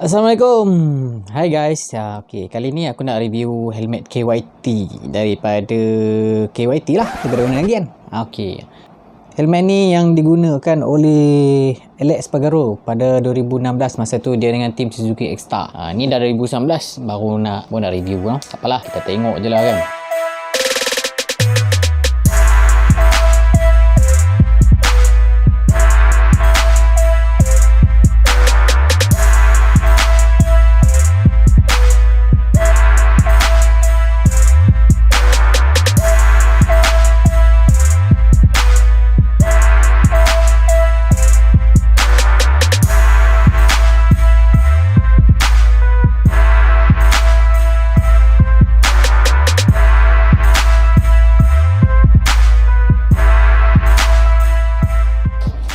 Assalamualaikum. Hai guys. Okay, kali ni aku nak review helmet Kyt daripada Kyt lah, daripada mana lagi kan. Okay. Helmet ni yang digunakan oleh Alex Espargaro pada 2016. Masa tu dia dengan tim Suzuki X-Star. Ni dah 2019 baru nak review lah. Tak apalah, kita tengok je lah kan.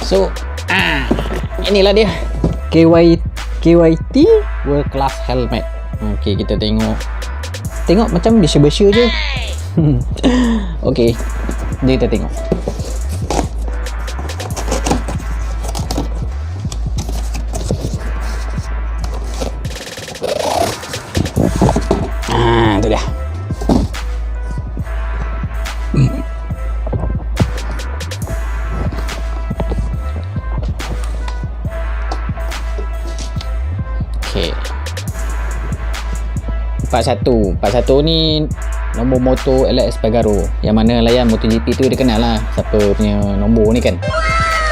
So, inilah dia Kyt World Class Helmet. Okay, kita tengok macam besar-besar je. Okay, jom kita tengok. Tu dah. Okay. 41 ni nombor motor Alex Espargaro. Yang mana layan MotoGP tu dia kenal lah siapa punya nombor ni kan.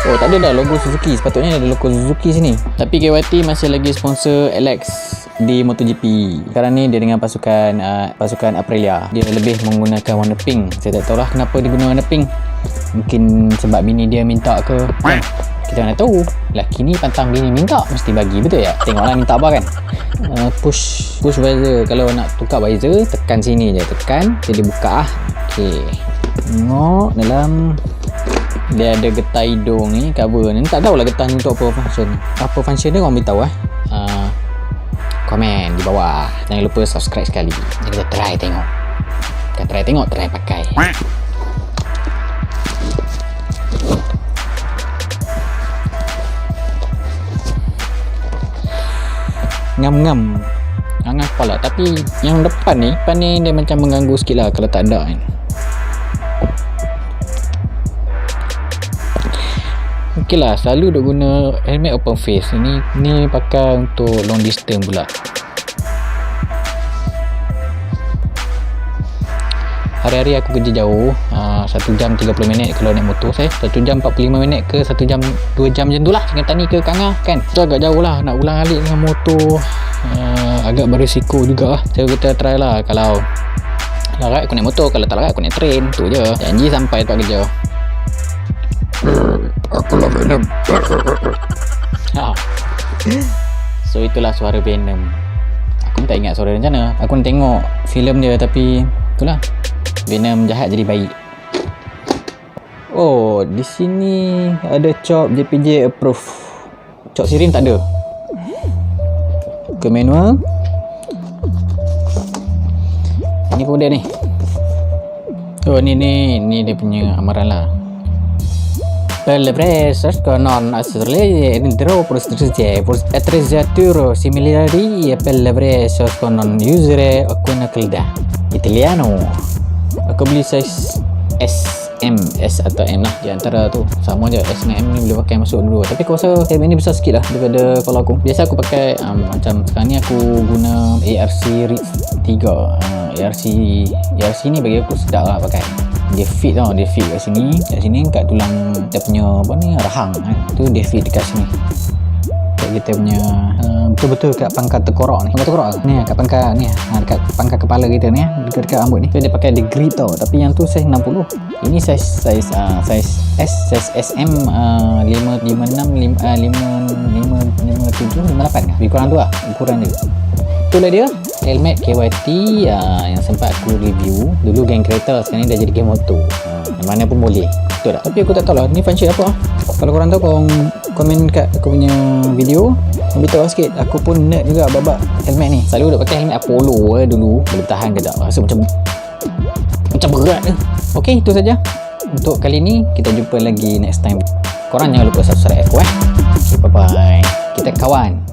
Oh, tak ada dah logo Suzuki. Sepatutnya ada logo Suzuki sini. Tapi Kyt masih lagi sponsor Alex di MotoGP. Sekarang ni dia dengan pasukan Aprilia. Dia lebih menggunakan warna pink. Saya tak tahulah kenapa dia guna warna pink. Mungkin sebab bini dia minta ke kan? Kita mana tahu. Laki ni pantang bini minta mesti bagi, betul ya? Tengoklah minta apa kan. Push visor. Kalau nak tukar visor tekan sini je, tekan jadi buka ah. Okey. Tengok dalam dia ada getah hidung ni, cover ni. Tak tahulah getah ni untuk apa function. Apa function dia orang beritahu komen di bawah. Jangan lupa subscribe sekali. Jadi kita try tengok. Try pakai. Ngam kepala. Tapi yang depan ni dia macam mengganggu sikit lah kalau tak ada kan. Ok lah, selalu duk guna helmet open face. Ni pakai untuk long distance pula. Hari-hari aku kerja jauh, 1 jam 30 minit kalau naik motor saya, 1 jam 45 minit ke 1 jam 2 jam macam tu lah, dengan Tani ke Kangah kan. So agak jauh lah, nak ulang alik dengan motor agak berisiko juga lah. So kita try lah, kalau larat aku naik motor, kalau tak larat aku naik train, tu je. Janji sampai tempat kerja. Aku lah Venom. So itulah suara Venom. Aku tak ingat suara dia macam mana. Aku nak tengok filem dia, tapi itulah, Venom jahat jadi baik. Oh, di sini ada cop JPJ approve. Cop sirin tak ada. Ke manual. Ini pun dia ni. Oh, ni dia punya amaran lah. Pelepresos konon asli intro attrezzature similari pelepresos konon usere alcuna kelda Italiano. Aku beli size S atau M lah, di antara tu sama je. S dengan M ni boleh pakai masuk dulu, tapi aku rasa helmet ni besar sikit lah daripada kalau aku. Biasa aku pakai macam sekarang ni aku guna ARC Ridge 3. ARC ni bagi aku sedap lah pakai. Dia fit kat sini kat tulang kita punya apa ni, rahang kan. Tu dia fit dekat sini. Kat kita punya betul-betul kat pangkat tengkorak ni. Ni kat pangkat ni, dekat pangkat kepala kita ni, dekat rambut ni. So, dia pakai the grip tau, tapi yang tu size 60. Ini size S, size SM 556 557 58 kan. Lebih kurang tu lah ukuran dia. Itulah dia helmet Kyt yang sempat aku review dulu geng kereta, sekarang ni dah jadi geng motor. Yang mana pun boleh, betul tak? Tapi aku tak tahu lah ni function apa. Kalau korang tahu, korang komen kat aku punya video, beritahu sikit. Aku pun nerd juga babak helmet ni. Selalu dah pakai helmet Apollo dulu. Boleh tahan ke tak, rasa macam berat ke. Ok, itu saja untuk kali ni. Kita jumpa lagi next time. Korang jangan lupa subscribe aku Okay, bye bye. Kita kawan.